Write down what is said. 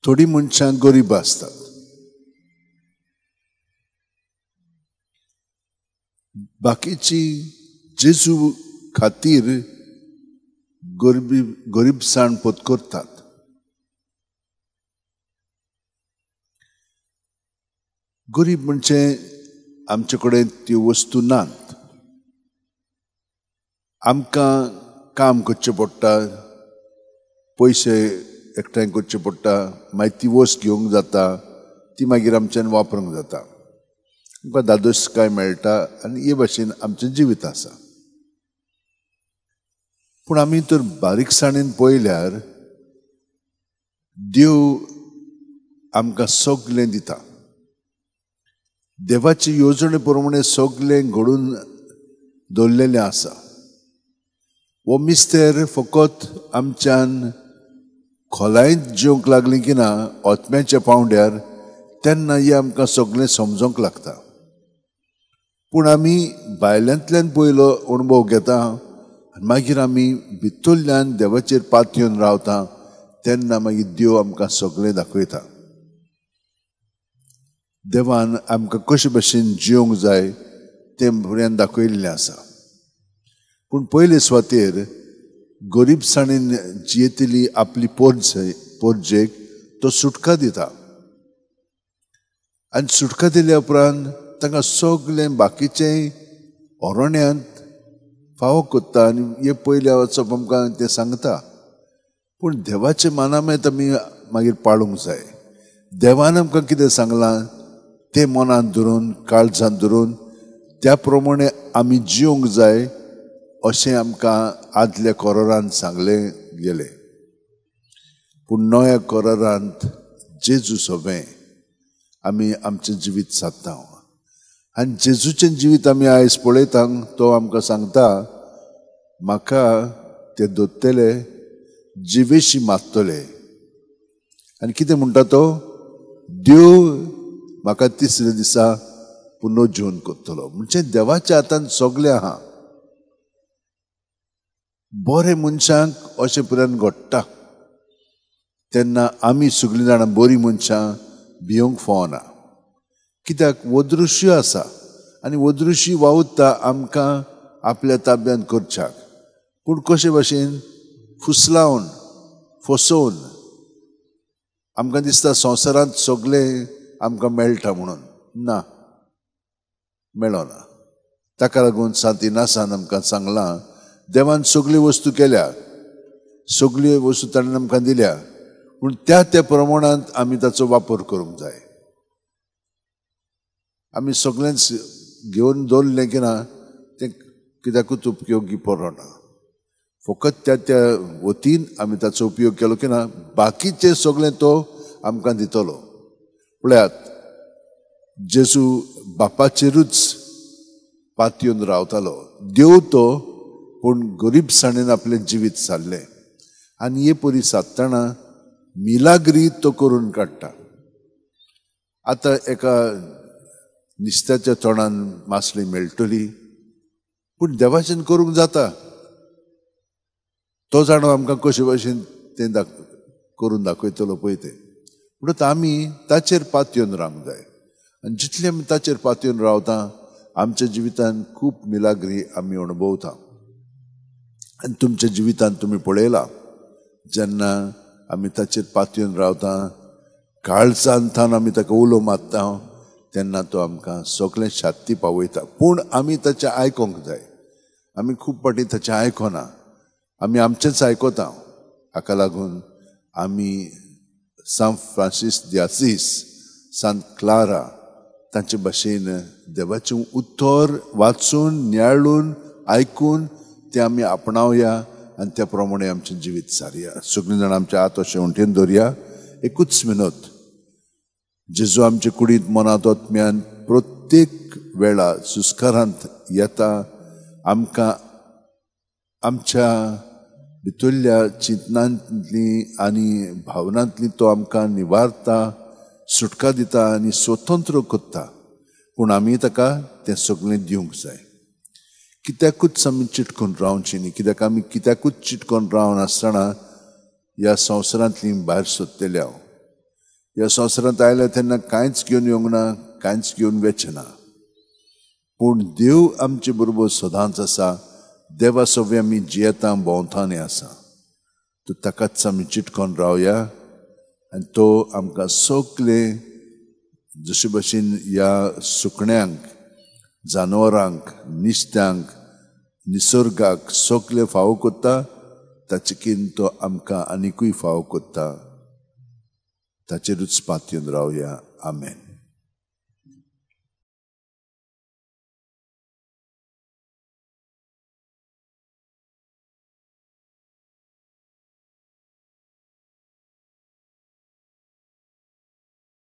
थोडी मनशां गरीब आसतात. बाकीची जेजू खातीर गरीबसाण पत्करतात. गरीब म्हणजे आमचे कडेन त्यो वस्तू नात. आमकां काम करचें पडटा, पयशे एकठांय करचे पडटा, मागीर ती वस्त घेवंक जाता, ती मागीर आमच्यान वापरूंक जाता. आमकां दादोसकाय मेळटा आनी हे भाशेन आमचें जिवीत आसा. पूण आमी तर बारीकसाणेन पळयल्यार देव आमकां सगळें दिता. देवाचे येवजणे प्रमाणे सगळें घडून दवरलेलें आसा. हो मिस्तेर फकत आमच्यान खोलायेंत जेवंक लागली की ना ओतम्याच्या पावंड्यार, तेन्ना हे आमकां सगळें समजोंक लागता. पूण आमी भायल्यांतल्यान पयलो अणभव घेता आनी मागीर आमी भितरल्यान देवाचेर पात येवन रावता, तेन्ना मागीर देव आमकां सगळें दाखयता. देवान आमकां कशे भशेन जियोंक जाय तें फुड्यान दाखयल्लें आसा. पूण पयले सुवातेर गरीबसाणेन जियेतली आपली पोरजेक तो सुटका दिता. आनी सुटका दिल्या उपरांत तांकां सगळें बाकीचें ओरोण्यांत फावो कोत्ता आनी हे पयल्या वचप आमकां तें सांगता. पूण देवाचे मानामेत आमी मागीर पाळूंक जाय. देवान आमकां कितें सांगलां तें मनांत धरून काळजांत धरून त्या प्रमाणे आमी जियोंक जाय अशें आमकां आदल्या करारांत सांगलें गेलें. पूण नव्या करारांत जेजू सोबें आमी आमचें जिवीत सादता. आनी जेजूचें जिवीत आमी आयज पळयता. तो आमकां सांगता, म्हाका ते दोत्तेले जिवेशी मागतले. आनी कितें म्हणटा तो, देव म्हाका तिसऱ्या दिसा पुनर्जीवन करतलो. म्हणजे देवाच्या हातांत सगळें आहा. बरे मनशांक अशें पर्यंत घडटा तेन्ना आमी सगळीं जाणां बरीं मनशां भिवंक फावना. कित्याक वो दृश्य आसा आनी वो दृश्य वावुरता आमकां आपल्या ताब्यांत करच्याक. पूण कशे भाशेन फुसलावन फसोवन आमकां दिसता संवसारांत सगळें आमकां मेळटा म्हणून. ना, मेळना. ताका लागून सांतिनासान आमकां सांगलां, देवान सगळी वस्तू केल्या, सगळी वस्तू ताणें आमकां दिल्या, पूण त्या प्रमाणांत आमी ताचो वापर करूंक जाय. आमी सगळेंच घेवन दवरलें की ना तें कित्याकूच उपयोगी पडना. फकत त्या वतीन आमी ताचो उपयोग केलो की ना बाकीचें सगळें तो आमकां दितलो. पळयात, जेजू बापाचेरूच पात येवन रावतालो. देव तो, पूण गरीबसाणेन आपलें जिवीत सारलें. आनी हे परी सादतना मिलाग्री तो करून काडटा. आतां एका निस्त्याच्या तोंडान मासली मेळटली, पूण देवाच्यान करूंक जाता. तो जाणो आमकां कशे भाशेन तें करून दाखयतलो पळय तें. म्हणून आमी ताचेर पात येवन रावंक जाय. आनी जितले आमी ताचेर पात येवन रावता आमच्या जिवितान खूब मिलाग्री आमी अणभवता. आनी तुमच्या जिवितान तुमी पळयलां, जेन्ना आमी ताचेर पात येवन रावता, काळजांतान आमी ताका उलो मारता, तेन्ना तो आमकां सगळें शांती पावयता. पूण आमी ताचें आयकोंक जाय. आमी खूब फावटी ताचें आयकना, आमी आमचेंच आयकता. हाका लागून आमी सांत फ्रांसीस दी असीस, सांत क्लारा तांचे भाशेन देवाचें उतर वाचून नियाळून आयकून तें आमी आपणावया आनी त्या प्रमाणे आमचें जिवीत सारया. सगळीं जाणां आमचे हात अशें वणटीन दवरया. एकूच मिनट. जेजू आमचे कुडींत मनांत ओतम्यान प्रत्येक वेळा सुस्कारांत येता. आमकां आमच्या भितरल्या चिंतनांतली आनी भावनांतली तो आमकां निवारता, सुटका दिता आनी स्वतंत्र करता. पूण आमी ताका तें सगळें दिवंक जाय. कित्याकूच आमी चिटकून रावची न्ही. कित्याक आमी कित्याकूच चिटकून रावन आसतना ह्या संवसारांतली भायर सोदतले हांव. ह्या संवसारांत आयल्या तेन्ना कांयच घेवन येवंक ना, कांयच घेवन वेचना. पूण देव आमचे बरोबर सदांच आसा. देवा सगळे आमी जियेता भोंवता आसा. तो ताकाच आमी चिटकोन रावया आनी तो आमकां सगळे जशे भशेन ह्या सुकण्यांक, जानवरांक, निश्त्यांक, निसर्गाक सगळे फावो कोत्ता, ताचेकीन तो आमकां आनिकूय फावो कोत्ता. ताचेरूच पातयेवन रावया. आमेन.